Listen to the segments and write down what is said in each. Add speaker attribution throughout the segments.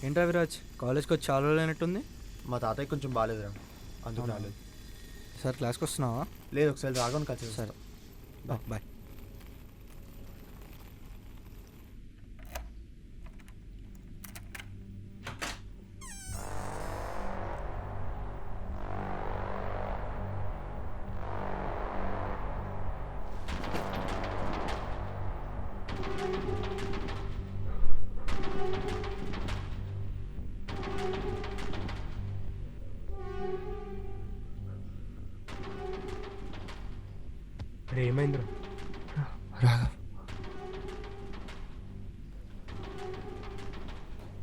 Speaker 1: ఏంటి రవిరాజ్, కాలేజ్కి వచ్చి చాలా రోజులు అయినట్టుంది.
Speaker 2: మా తాతయ్య కొంచెం బాగాలేదురా, అందుకు రాలేదు.
Speaker 1: సార్ క్లాస్కి వస్తున్నావా?
Speaker 2: లేదు, ఒకసారి రాఘవన్ కలిసి
Speaker 1: సరే, బాయ్.
Speaker 3: ఏమైందిరా?
Speaker 2: రాఘవ్,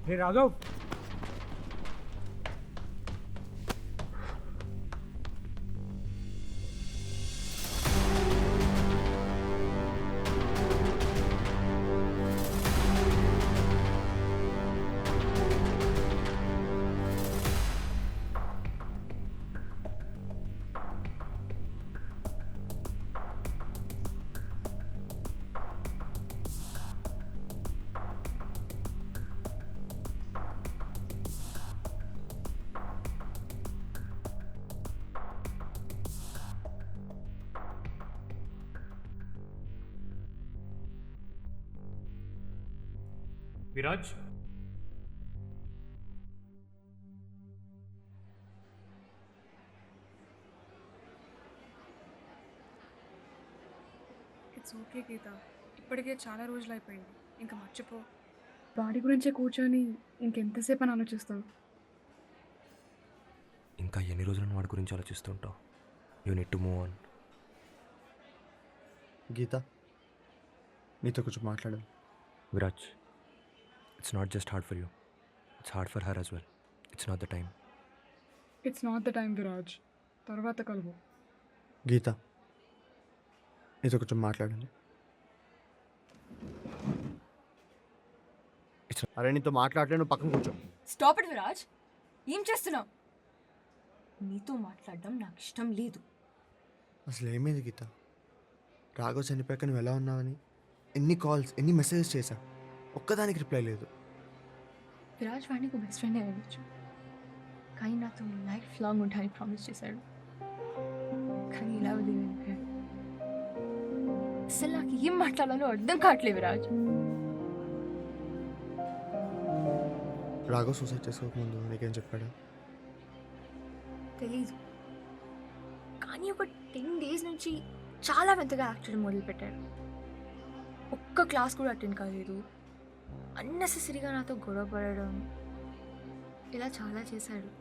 Speaker 3: రే రాఘవ్, విరాజ్,
Speaker 4: ఇట్స్ ఓకే గీత, ఇప్పటికే చాలా రోజులు అయిపోయింది, ఇంకా మర్చిపో. వాడి గురించే కూర్చొని ఇంకెంతసేపు అని ఆలోచిస్తావు?
Speaker 5: ఇంకా ఎన్ని రోజులను వాడి గురించి ఆలోచిస్తుంటావు? You need to move on.
Speaker 2: Geeta, నీతో కొంచెం మాట్లాడాలి.
Speaker 5: Viraj, it's not just hard for you, it's hard for her as well. It's not the time.
Speaker 4: It's not the time Viraj, తర్వాత కలువు.
Speaker 2: గీత, నీతో కొంచెం మాట్లాడాలి. అరే, నీతో మాట్లాడలే, నువ్వు పక్కన కూర్చో.
Speaker 6: స్టాప్ ఇట్ విరాజ్, ఏం చేస్తున్నావు? నీతో మాట్లాడడం నాకు ఇష్టం లేదు.
Speaker 2: అసలు ఏమైంది గీత? రాఘవ్ చనిపోయాక నువ్వు ఎలా ఉన్నావని ఎన్ని కాల్స్, ఎన్ని మెసేజెస్ చేశా, ఒక్కదానికి రిప్లై లేదు.
Speaker 6: విరాజ్ వాడిని ఒక బెస్ట్ ఫ్రెండ్ అవ్వచ్చు, కానీ నాతో లైఫ్ లాంగ్ ఉంటాయని ప్రామిస్ చేశాడు. కానీ ఇలా వదిలేకపోయాడు. అసలు నాకు ఏం మాట్లాడాలో అర్థం కావట్లేదు విరాజ్.
Speaker 2: రాఘవ్ సూసైడ్ చేసుకోకముందు నీకేం చెప్పాడు?
Speaker 6: తెలీదు, కానీ ఒక 10 days నుంచి చాలా వింతగా యాక్ట్ చేయడం మొదలుపెట్టాడు. ఒక్క క్లాస్ కూడా అటెండ్ కాలేదు, అన్నెసెసరీగా నాతో గొడవ పడడం, ఇలా చాలా చేశాడు.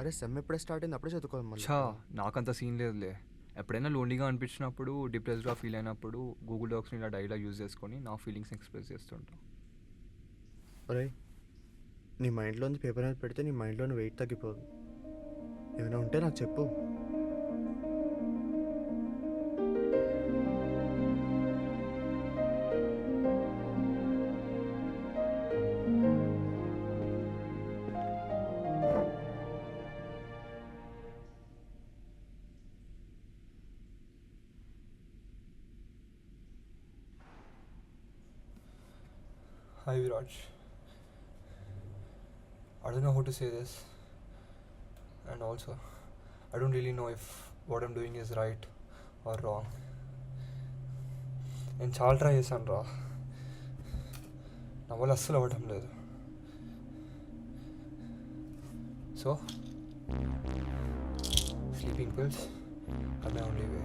Speaker 2: అరే, సెమ్ ఎప్పుడే స్టార్ట్ అయింది, అప్పుడే చదువుకోవాలి మళ్ళీ.
Speaker 7: చా, నాకంత సీన్ లేదులే. ఎప్పుడైనా లోన్లీగా అనిపించినప్పుడు, డిప్రెస్డ్గా ఫీల్ అయినప్పుడు గూగుల్ డాక్స్ని ఇలా డైలాగ్ యూజ్ చేసుకొని నా ఫీలింగ్స్ ఎక్స్ప్రెస్ చేస్తుంటాను.
Speaker 2: అరే, నీ మైండ్లోని పేపర్ మీద పెడితే నీ మైండ్లోని వెయిట్ తగ్గిపోదు. ఏమైనా ఉంటే నాకు చెప్పు.
Speaker 7: Hi Viraj. I don't know how to say this, and also I don't really know if what I'm doing is right or wrong. నేను చాలా ట్రై చేశాను రా, నా వల్ల అస్సలు అవ్వడం లేదు. So sleeping pills are my only way.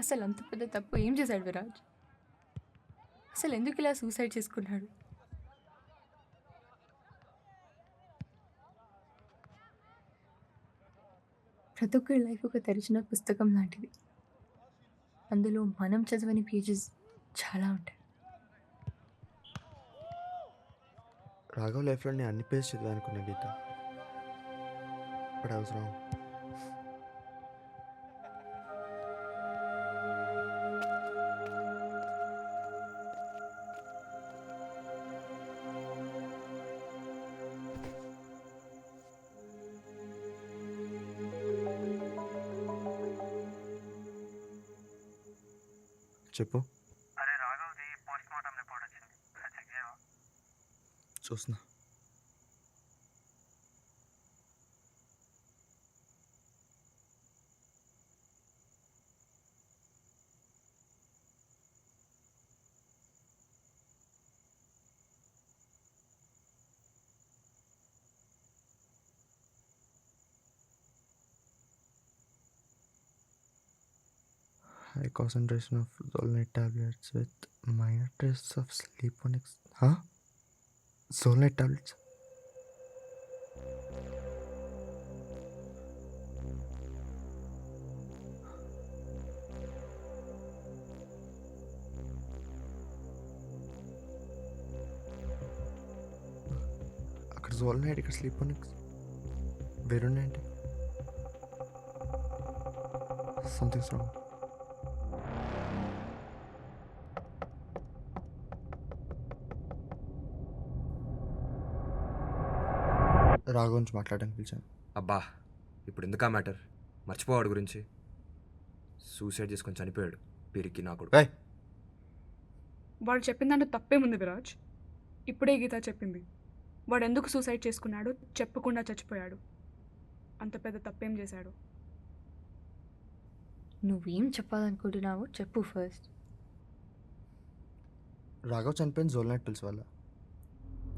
Speaker 6: అసలు అంత పెద్ద తప్పు ఏం చేశాడు విరాజ్? అసలు ఎందుకు ఇలా సూసైడ్ చేసుకున్నాడు? ప్రతి ఒక్కరి లైఫ్ ఒక తెరిచిన పుస్తకం లాంటిది. అందులో మనం చదవని పేజెస్ చాలా ఉంటాయి.
Speaker 2: రాఘవ్ లైఫ్లో నేను అన్ని పేజ్ చదివా అనుకున్నా గీత, బట్ అవసరం. చెప్పు. చూస్తున్నా. High concentration of Zolnate tablets with minor traces of sleeponics. Huh? Zolnate tablets? అక్కడ జోల్నైట్, ఇక్కడ స్లీపోనిక్స్ వేరున్నాయండి. Something's wrong. రాఘవ్ గురించి మాట్లాడడానికి పిలిచాను.
Speaker 5: అబ్బా, ఇప్పుడు ఎందుకా మ్యాటర్? మర్చిపోవాడు గురించి. సూసైడ్ చేసుకొని చనిపోయాడు, పిరికి నా కొడుకు.
Speaker 2: ఏయ్,
Speaker 4: వాడు చెప్పిన దాంట్లో తప్పేముంది విరాజ్? ఇప్పుడే గీత చెప్పింది. వాడు ఎందుకు సూసైడ్ చేసుకున్నాడు, చెప్పకుండా చచ్చిపోయాడు. అంత పెద్ద తప్పేం చేశాడు?
Speaker 6: నువ్వేం చెప్పాలనుకుంటున్నావో చెప్పు ఫస్ట్.
Speaker 2: రాఘవ్ చనిపోయిన జోల్నైట్ పిల్స్ వల్ల,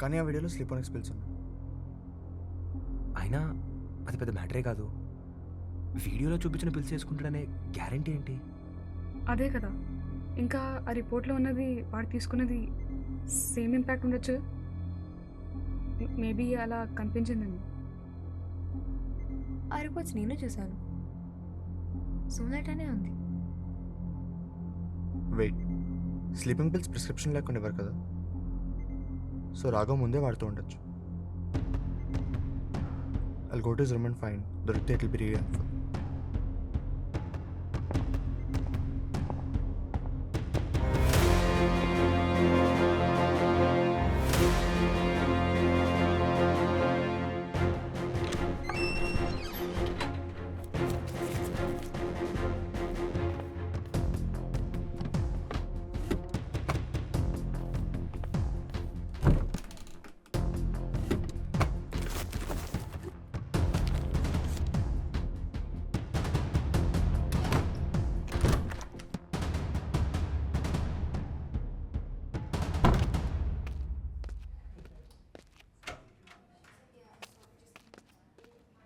Speaker 2: కానీ ఆ వీడియోలో స్లీపోనిక్స్ పిల్స్ ఉన్నాయి.
Speaker 5: అయినా అది పెద్ద మ్యాటరే కాదు. వీడియోలో చూపించిన పిలిచి చేసుకుంటాడనే గ్యారంటీ ఏంటి?
Speaker 4: అదే కదా, ఇంకా ఆ రిపోర్ట్లో ఉన్నది వాడు తీసుకున్నది సేమ్ ఇంపాక్ట్ ఉండొచ్చు. మేబీ అలా కనిపించిందండి.
Speaker 6: ఆ రిపోర్ట్స్ నేను చూశాను. సోలైట్ అనే ఉంది.
Speaker 2: వెయిట్, స్లీపింగ్ పిల్స్ ప్రిస్క్రిప్షన్ లేకుండా ఇవ్వరు కదా, సో రాఘవ్ ముందే వాడుతూ ఉండొచ్చు. I'll go to his room and find. దొరికితే it will be really helpful.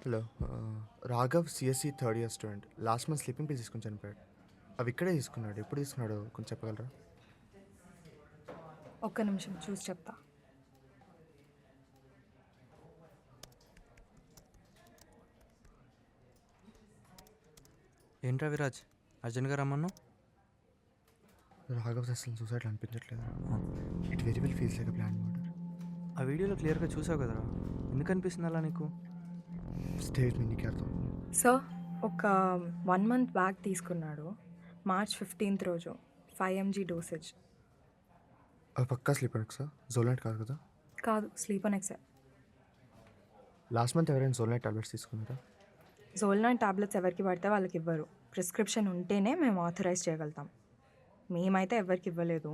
Speaker 2: Hello, Raghav CSC third year student. Last month sleeping pills తీసుకుని చనిపోయాడు. అవి ఇక్కడే తీసుకున్నాడు. ఎప్పుడు తీసుకున్నాడో కొంచెం చెప్పగలరా?
Speaker 6: ఒక్క నిమిషం చూసి చెప్తా.
Speaker 1: ఏంట్రా విరాజ్, అర్జున్గా రమ్మన్నావు?
Speaker 2: రాఘవ్ అసలు సూసైడ్ అనిపించట్లేదు. It very well feels like plan murder.
Speaker 1: ఆ వీడియోలో క్లియర్గా చూసావు కదరా, ఎందుకు అనిపిస్తుంది అలా నీకు?
Speaker 2: స్టేజ్ మీ నీకు అర్థం.
Speaker 8: సో ఒక 1 month బ్యాక్ తీసుకున్నాడు. March 15th రోజు 5 mg డోసేజ్.
Speaker 2: అవి పక్కా స్లీపోనిక్సా? జోల్నైట్ కాదు కదా?
Speaker 8: కాదు, స్లీపోనెక్సే.
Speaker 2: లాస్ట్ మంత్ ఎవరైనా జోల్నైట్ టాబ్లెట్స్ తీసుకున్నారా?
Speaker 8: జోల్నైట్ టాబ్లెట్స్ ఎవరికి పడితే వాళ్ళకి ఇవ్వరు. ప్రిస్క్రిప్షన్ ఉంటేనే మేము ఆథరైజ్ చేయగలుగుతాం. మేమైతే ఎవరికి ఇవ్వలేదు.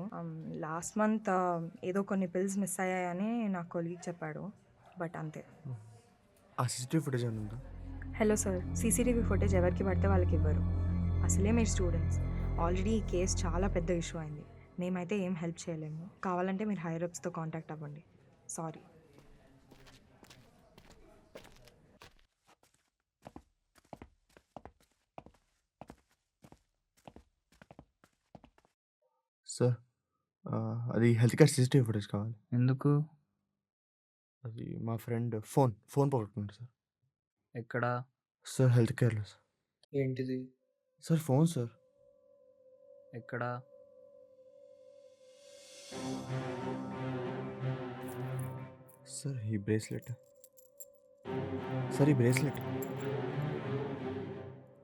Speaker 8: లాస్ట్ మంత్ ఏదో కొన్ని పిల్స్ మిస్ అయ్యాయని నా కొలీగ్ చెప్పాడు, బట్ అంతే.
Speaker 2: ఆ సీసీటీవీ ఫుటేజ్ ఏమైనా ఉందా?
Speaker 8: హలో సార్, సీసీటీవీ ఫుటేజ్ ఎవరికి పడితే వాళ్ళకి ఇవ్వరు. అసలే మీరు స్టూడెంట్స్. ఆల్రెడీ ఈ కేసు చాలా పెద్ద ఇష్యూ అయింది. మేమైతే ఏం హెల్ప్ చేయలేము. కావాలంటే మీరు హైయర్ అప్స్తో కాంటాక్ట్ అవ్వండి. సారీ.
Speaker 2: సార్ అది హెల్త్ కేర్ సీసీటీవీ ఫుటేజ్ కావాలి.
Speaker 9: ఎందుకు?
Speaker 2: అది మా ఫ్రెండ్ ఫోన్ పోగొట్టుకున్నాడు సార్.
Speaker 9: ఎక్కడ?
Speaker 2: సార్ హెల్త్ కేర్లో సార్.
Speaker 9: ఏంటిది?
Speaker 2: Sir phone sir.
Speaker 9: ఎక్కడ?
Speaker 2: సార్ ఈ బ్రేస్లెట్. సార్ ఈ బ్రేస్లెట్.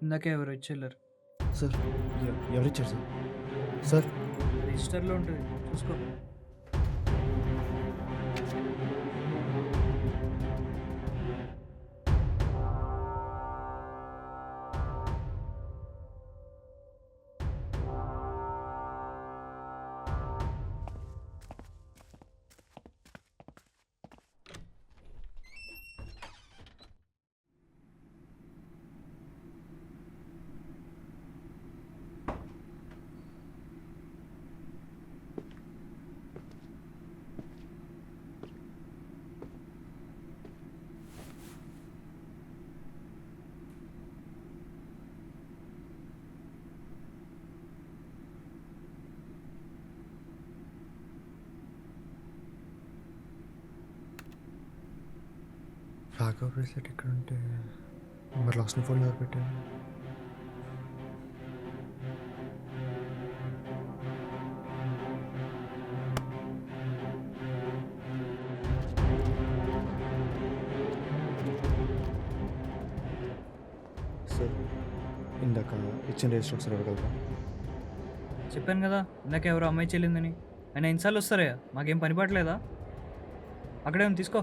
Speaker 9: ఇందాకే ఎవరు ఇచ్చెళ్ళారు?
Speaker 2: సార్ ఎవరిచ్చారు సార్? సార్
Speaker 9: రిజిస్టర్లో ఉంటుంది, చూసుకో.
Speaker 2: రాఘవ్ బ్రేస్లెట్ ఎక్కడ ఉంటే మరి లాస్ట్ ఫోన్లో ఎవరు పెట్టారు? సార్ ఇందాక ఇచ్చిన రిజిస్టర్ ఒకసారి ఇవ్వగలరా?
Speaker 9: చెప్పాను కదా ఇందాక ఎవరో అమ్మాయి చెల్లిందని. ఆయన ఎన్నిసార్లు వస్తారా? మాకేం పని పట్టలేదా? అక్కడే ఉంది, తీసుకో.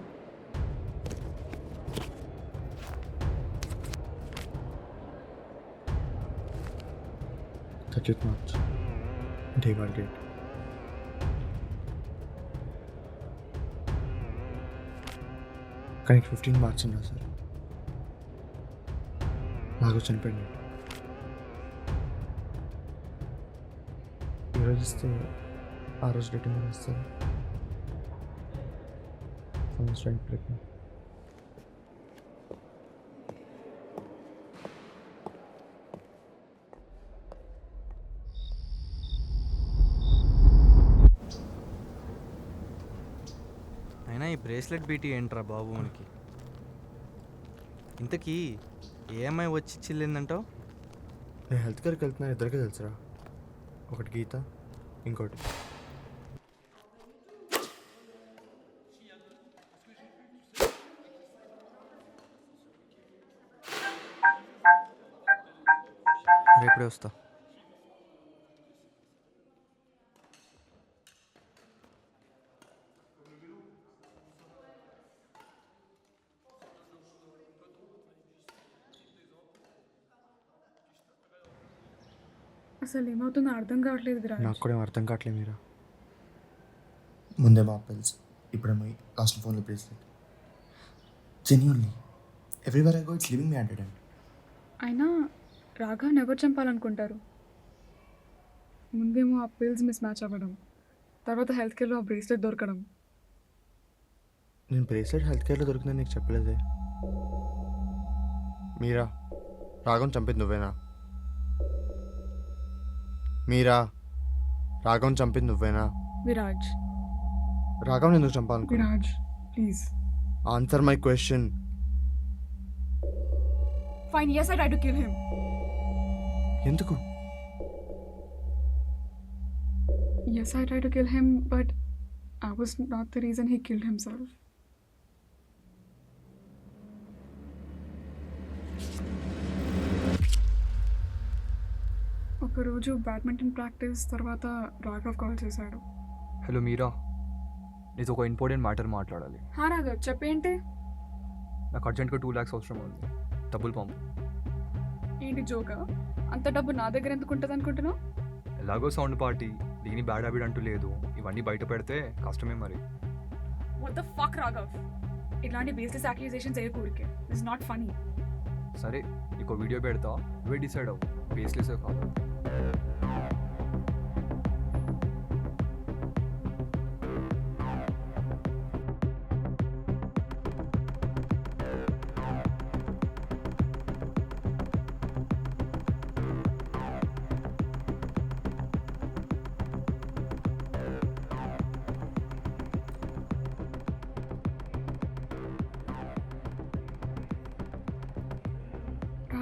Speaker 2: March day 1 date. కానీ 15 మార్చ్ ఉన్నా సార్. నాకు చనిపోయింది. ఈరోజు ఇస్తే ఆ రోజు డేట్ మీద వస్తారు.
Speaker 1: అయినా ఈ బ్రేస్లెట్ బీటీ ఏంట్రా బాబు మనకి? ఇంతకీ ఏమై వచ్చి చిల్లిందంటావు?
Speaker 2: నేను హెల్త్ కేర్కి వెళ్తున్నా, ఇద్దరికే తెలుసురా. ఒకటి గీత, ఇంకోటి
Speaker 1: రేపుడే వస్తా.
Speaker 4: అసలు ఏమవుతుందో అర్థం కావట్లేదు విరాజ్.
Speaker 2: నాకు కూడా ఏం అర్థం కావట్లేదు. మీరా ముందే మా పిల్స్, ఇప్పుడేమో లాస్ట్ ఫోన్లో bracelet. Genuinely everywhere I go it's living me hundred.
Speaker 4: అయినా రాఘవ్ని ఎవరు చంపాలనుకుంటారు? ముందేమో ఆ పిల్స్ మిస్ మ్యాచ్ అవ్వడం, తర్వాత హెల్త్ కేర్లో ఆ బ్రేస్లెట్ దొరకడం.
Speaker 2: నేను బ్రేస్లెట్ హెల్త్ కేర్లో దొరికిందని నీకు చెప్పలేదే. మీరా రాఘవం చంపింది నువ్వేనా? మీరా రాఘవం చంపింది నువ్వేనా?
Speaker 4: విరాజ్,
Speaker 2: రాఘవం ఎందుకు చంపాలనుకో?
Speaker 4: Viraj please
Speaker 2: answer my question.
Speaker 4: Fine, yes I tried to kill him.
Speaker 2: ఎందుకు?
Speaker 4: Yes I tried to kill him, but I was not the reason he killed himself. ఒకరోజు బ్యాడ్మింటన్ ప్రాక్టీస్ తర్వాత రాఘవ్ కాల్ చేశాడు.
Speaker 7: హలో మీరా, నీతో ఒక ఇంపార్టెంట్ మ్యాటర్ మాట్లాడాలి.
Speaker 4: హా రాఘవ్, చెప్పేంటి?
Speaker 7: నాకు అర్జెంట్గా 2 lakhs అవసరం ఉంది, డబ్బులు పంపు.
Speaker 4: ఏంటి జోకా? అంత డబ్బు నా దగ్గర ఎందుకు ఉంటుంది అనుకుంటున్నావు?
Speaker 7: ఎలాగో సౌండ్ పార్టీ, దీని బ్యాడ్ హ్యాబిట్ అంటూ లేదు. ఇవన్నీ బయట పెడితే కష్టమే మరి.
Speaker 4: What the fuck రాఘవ్, ఇలాంటి బేస్లెస్ అక్యూజేషన్స్ చేయకూడకే. It's not funny.
Speaker 7: సరే, నీకు వీడియో పెడతా, నువ్వే డిసైడ్ అవ్వు బేస్లెస్ కాదు.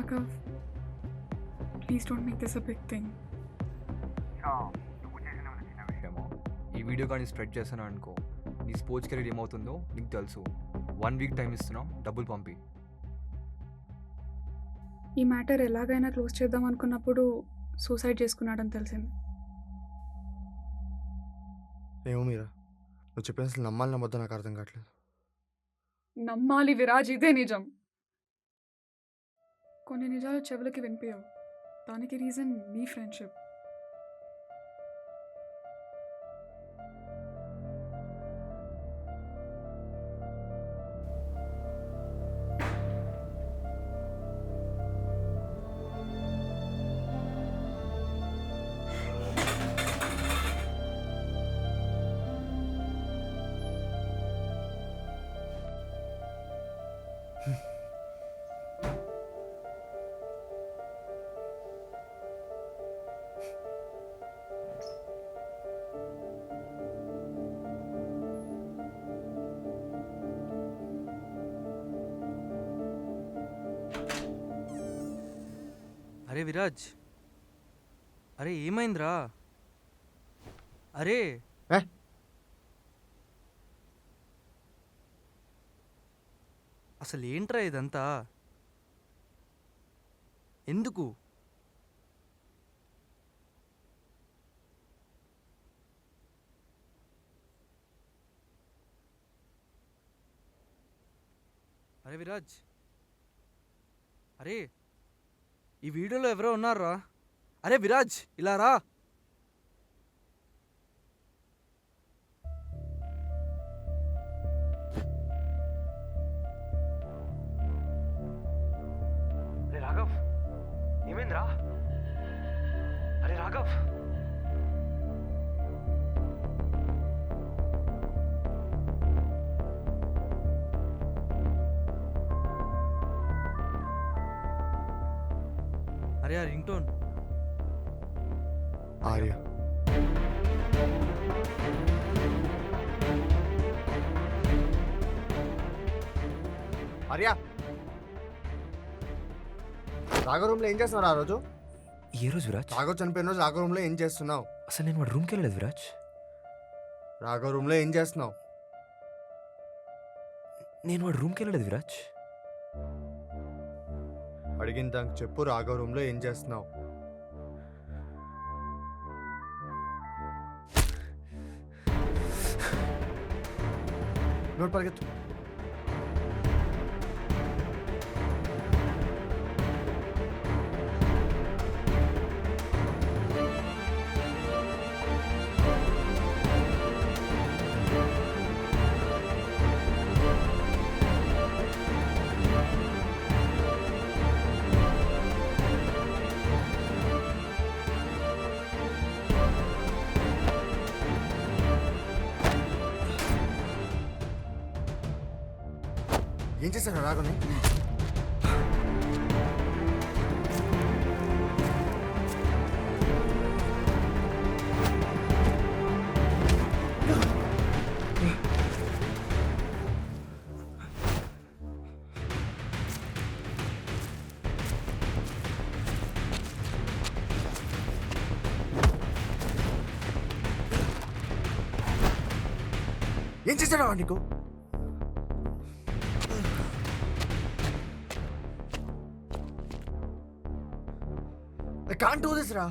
Speaker 4: Raghav, please don't make this a big thing.
Speaker 7: విషయమో ఈ వీడియో కానీ స్ప్రెడ్ చేశాను అనుకో, నీ స్పోర్ట్స్ కెరీర్ ఏమవుతుందో నీకు తెలుసు. 1 వీక్ టైం ఇస్తున్నాం, డబ్బులు పంపి.
Speaker 4: ఈ మ్యాటర్ ఎలాగైనా క్లోజ్ చేద్దాం అనుకున్నప్పుడు సూసైడ్ చేసుకున్నాడని తెలిసింది.
Speaker 2: ఏమో మీరా, నువ్వు చెప్పిన అసలు నమ్మాలి నమ్మొద్దో నాకు అర్థం కావట్లేదు.
Speaker 4: నమ్మాలి విరాజ్, ఇదే నిజం. కొన్ని నిజాలు చెవులకి వినిపించవు, దానికి రీజన్ మీ ఫ్రెండ్షిప్.
Speaker 1: అరే విరాజ్, అరే ఏమైందిరా? అరే
Speaker 2: ఏ?
Speaker 1: అసలు ఏంట్రా ఇదంతా? ఎందుకు? అరే విరాజ్, అరే ఈ వీడియోలో ఎవరో ఉన్నారా? అరే విరాజ్, ఇలా రా. అరే రాఘవ్, ఏమైందిరా? అరే రాఘవ్, అరే ఆ రింగ్ టోన్.
Speaker 2: ఆర్య, ఆర్య, రాఘవ రూమ్లో ఏం చేస్తున్నావు ఆ రోజు?
Speaker 5: ఏ రోజు విరాజ్?
Speaker 2: రాఘవ్ చనిపోయిన రోజు రాఘవ రూమ్లో ఏం చేస్తున్నావు?
Speaker 5: అసలు నేను వాడు రూమ్కి వెళ్ళలేదు విరాజ్.
Speaker 2: రాఘవ రూమ్లో ఏం చేస్తున్నావు?
Speaker 5: నేను వాడు రూమ్కి వెళ్ళలేదు విరాజ్.
Speaker 2: అడిగిన దానికి చెప్పు, రాఘవ రూమ్లో ఏం చేస్తున్నావు? నోట్ పరిగెత్తు. ఏం చేశారు రాఘవని? ఏం చేశాడు నీకు? I can't do this, Ra.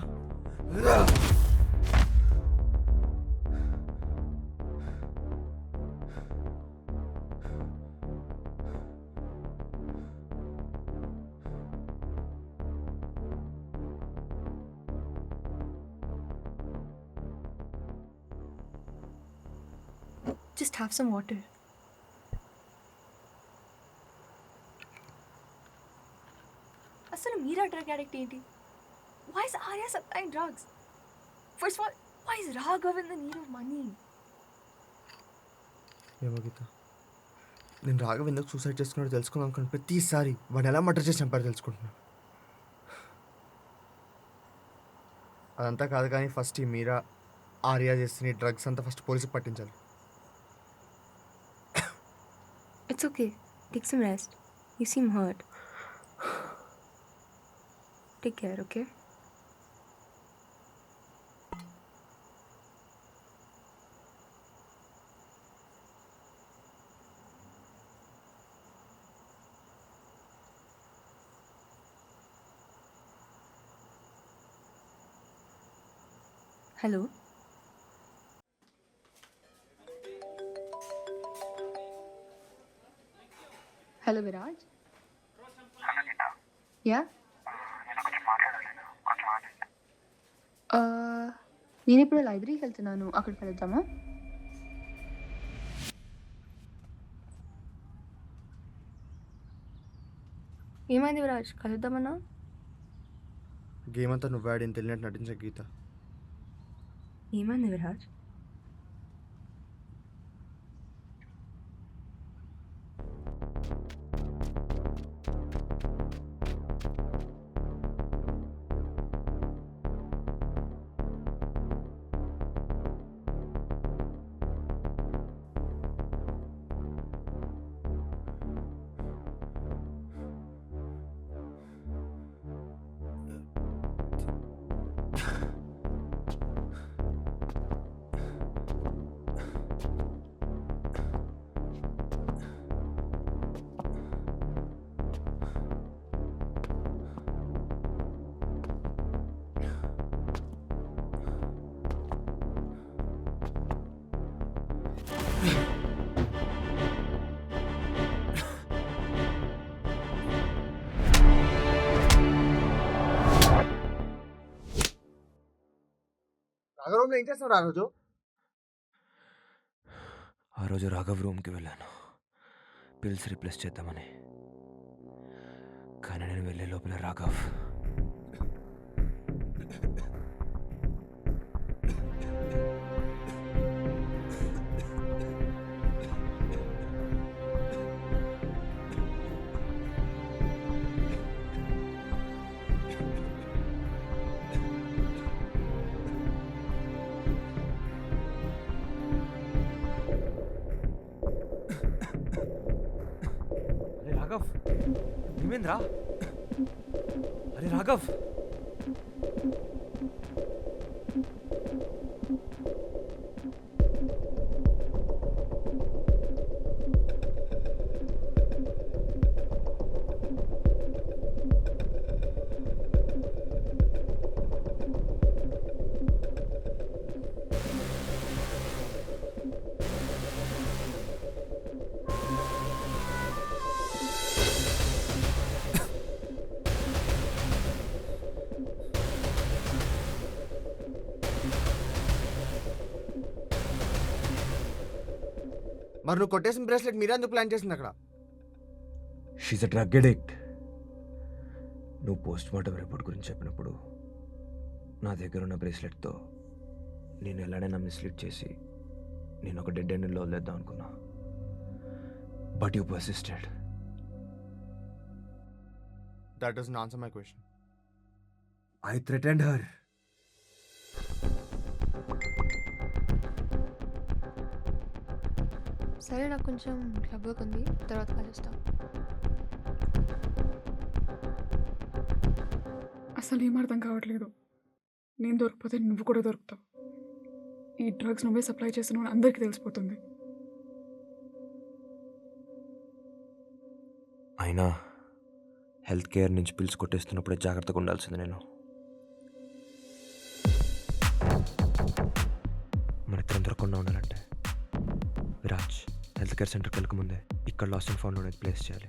Speaker 6: Just have some water. అసలు మీరా డ్రగ్ అడిక్ట్ ఏంటి? Why is Arya supplying drugs? First of all, why is Raghav in the need of money?
Speaker 2: ఏమో గీత, నేను రాఘవ్ ఎందుకు సూసైడ్ చేసుకున్నాడో తెలుసుకుందాం అనుకుని ప్రతిసారి వాడు ఎలా మర్డర్ చేసి చంపారో తెలుసుకుంటున్నా. అదంతా కాదు కానీ ఫస్ట్ ఈ మీరా ఆర్యా చేస్తున్న డ్రగ్స్ అంతా ఫస్ట్ పోలీసుకి పట్టించాలి.
Speaker 6: It's okay. Take some rest. You seem hurt. Take care, okay? Hello. Hello Viraj. Yeah, నేను ఇప్పుడు లైబ్రరీకి వెళ్తున్నాను, అక్కడికి వెళ్తామా? ఏమైంది విరాజ్, కలుద్దామన్నా?
Speaker 2: గేమ్ అంతా నువ్వు ఆడిన తెలియనట్టు నటించే గీత.
Speaker 6: ఏమైంది విరాజ్?
Speaker 2: రాఘవంలో ఏం చేస్తావు రా రోజు?
Speaker 5: ఆ రోజు రాఘవ్ రూమ్కి వెళ్ళాను పిల్స్ రీప్లేస్ చేద్దామని. కానీ నేను వెళ్ళే లోపల రాఘవ్
Speaker 1: అరే రాఘవ్, ఏమైందిరా? అరే రాఘవ్,
Speaker 2: మరి నువ్వు కొట్టేసిన బ్రేస్లెట్ మీరే ఎందుకు ప్లాన్ చేసింది అక్కడ?
Speaker 5: She's a drug addict. నువ్వు పోస్ట్ మార్టం రిపోర్ట్ గురించి చెప్పినప్పుడు నా దగ్గర ఉన్న బ్రేస్లెట్తో నేను ఎలాడైనా మిస్లీడ్ చేసి నేను ఒక డెడ్ ఎండ్లో వదిలేద్దాం అనుకున్నా. But you persisted.
Speaker 2: That doesn't answer my question.
Speaker 5: I threatened her.
Speaker 6: సరే, నాకు కొంచెం క్లబ్ వర్క్ ఉంది, తర్వాత కలుస్తాం.
Speaker 4: అసలు ఏం అర్థం కావట్లేదు. నేను దొరికిపోతే నువ్వు కూడా దొరుకుతావు. ఈ డ్రగ్స్ నువ్వే సప్లై చేస్తున్నావు అందరికీ తెలిసిపోతుంది.
Speaker 5: అయినా హెల్త్ కేర్ నుంచి పిల్స్ కొట్టేస్తున్నప్పుడే జాగ్రత్తగా ఉండాల్సింది నేను. మనకి దొరకకుండా ఉండాలంటే విరాజ్ హెల్త్ కేర్ సెంటర్కి వెళ్ళకముందే ఇక్కడ లాస్ట్ అండ్ ఫౌండ్ అనేది ప్లేస్ చేయాలి.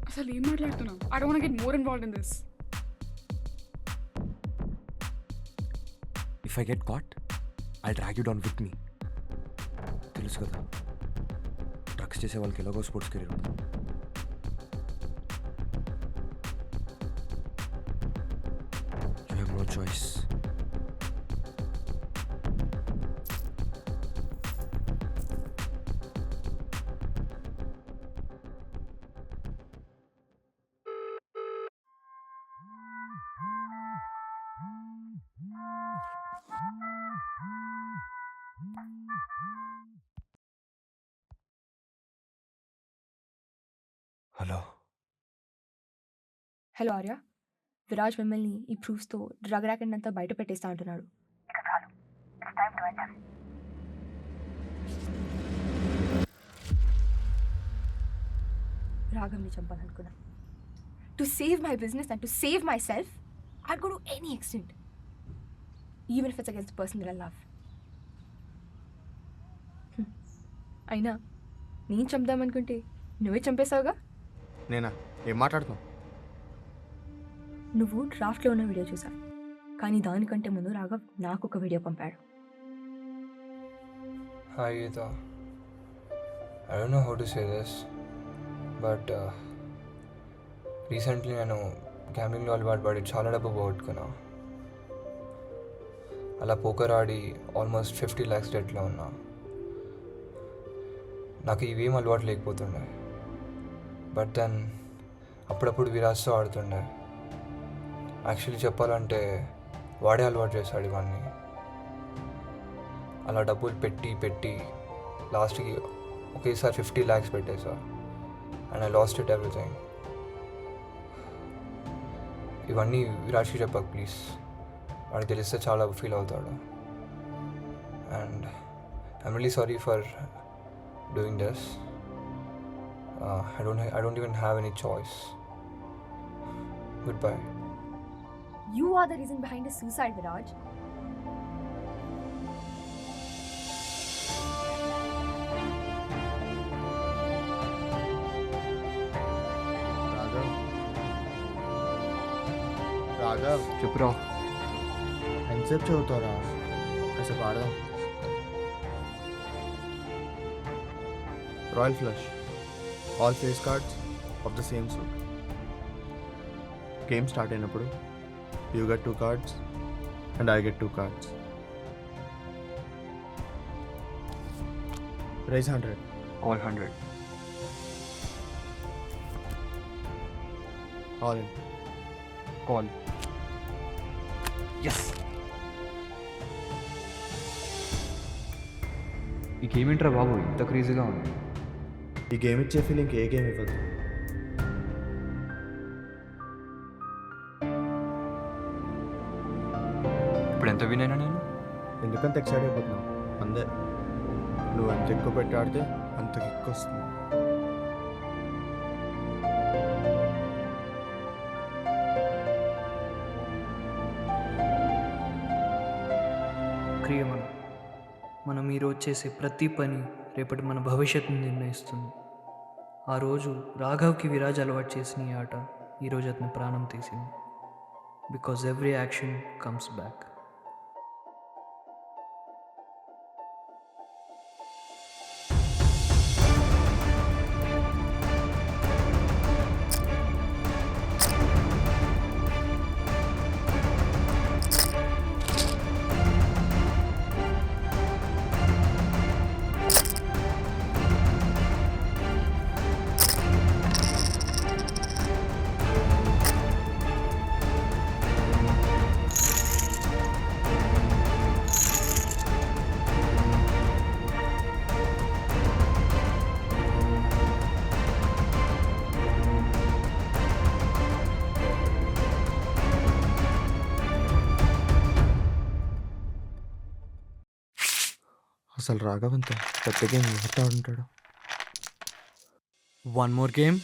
Speaker 4: అసలు ఏం మాట్లాడుతున్నావు? I don't want get more involved in this.
Speaker 5: If I get caught I drag you down with me. తెలుసు కదా, డ్రగ్స్ చేసే వాళ్ళకి ఎలాగో స్పోర్ట్స్ కెరీర్ ఉంటుంది. You have no choice. Hello.
Speaker 8: Hello Arya,
Speaker 6: Viraj మిమ్మల్ని ఈ ప్రూఫ్స్తో డ్రగ్ ర్యాకెట్ అంతా బయట పెట్టేస్తా అంటున్నాడు. రాఘవ్ని చంపాలనుకున్నా. To save my business and to save myself I go to any extent, even if it's against the person that I love. అయినా నేను చంపుదామనుకుంటే నువ్వే చంపేశావుగా.
Speaker 2: నేనా? ఏం మాట్లాడుతున్నావు?
Speaker 6: నువ్వు డ్రాఫ్ట్లో ఉన్న వీడియో చూసావు, కానీ దానికంటే ముందు రాఘవ్ నాకు ఒక వీడియో పంపాడు.
Speaker 7: Hi Geeta. I don't know how to say this, but recently నేను గ్యామ్లింగ్లో అలవాటు పడి చాలా డబ్బు పోగొట్టుకున్నా. అలా పోకర్ ఆడి ఆల్మోస్ట్ 50 lakhs డెట్లో ఉన్నా. నాకు ఇవేం అలవాటు లేకపోతుండే, బట్ దెన్ అప్పుడప్పుడు విరాజ్తో ఆడుతుండే. యాక్చువల్లీ చెప్పాలంటే వాడే అలవాటు చేశాడు ఇవన్నీ. అలా డబ్బులు పెట్టి పెట్టి లాస్ట్కి ఒకేసారి 50 lakhs పెట్టేసా, and I lost it everything. ఇవన్నీ విరాజ్కి చెప్పకు ప్లీజ్, వాడికి తెలిస్తే చాలా ఫీల్ అవుతాడు. And I'm really sorry for doing this. I don't even have any choice. Goodbye.
Speaker 6: You are the reason behind his suicide, Viraj.
Speaker 2: Raghav,
Speaker 7: చెప్పురా.
Speaker 2: ఎంతసేపు చదువుతారా? కాసేపు ఆడదాం. Royal flush, all face cards of the same suit. Game start అయినప్పుడు you get 2 cards and I get 2 cards. Prize 100.
Speaker 7: All 100.
Speaker 2: All in.
Speaker 7: Call. Yes. ఈ game ఏంట్రా బాబు ఇంత క్రేజీగా ఉంది?
Speaker 2: ఈ గేమ్ ఇచ్చే ఫీలింగ్ ఏ గేమ్ ఇవ్వదు.
Speaker 7: ఇప్పుడు ఎంత వినైనా నేను?
Speaker 2: ఎందుకంత ఎక్సైట్ అయిపోతున్నావు? అందే, నువ్వు ఎంత ఎక్కువ పెట్టి ఆడితే అంత కిక్ వస్తుంది.
Speaker 9: క్రియ మనం ఈరోజు చేసే ప్రతి పని రేపటి మన భవిష్యత్తుని నిర్ణయిస్తుంది. ఆ రోజు రాఘవ్కి విరాజ్ అలవాటు చేసిన ఈ ఆట ఈరోజు అతని ప్రాణం తీసింది. Because every action comes back.
Speaker 2: అసలు రాఘవంత పెద్ద గేమ్ ఎవరితో ఆడుంటాడు?
Speaker 1: One more game.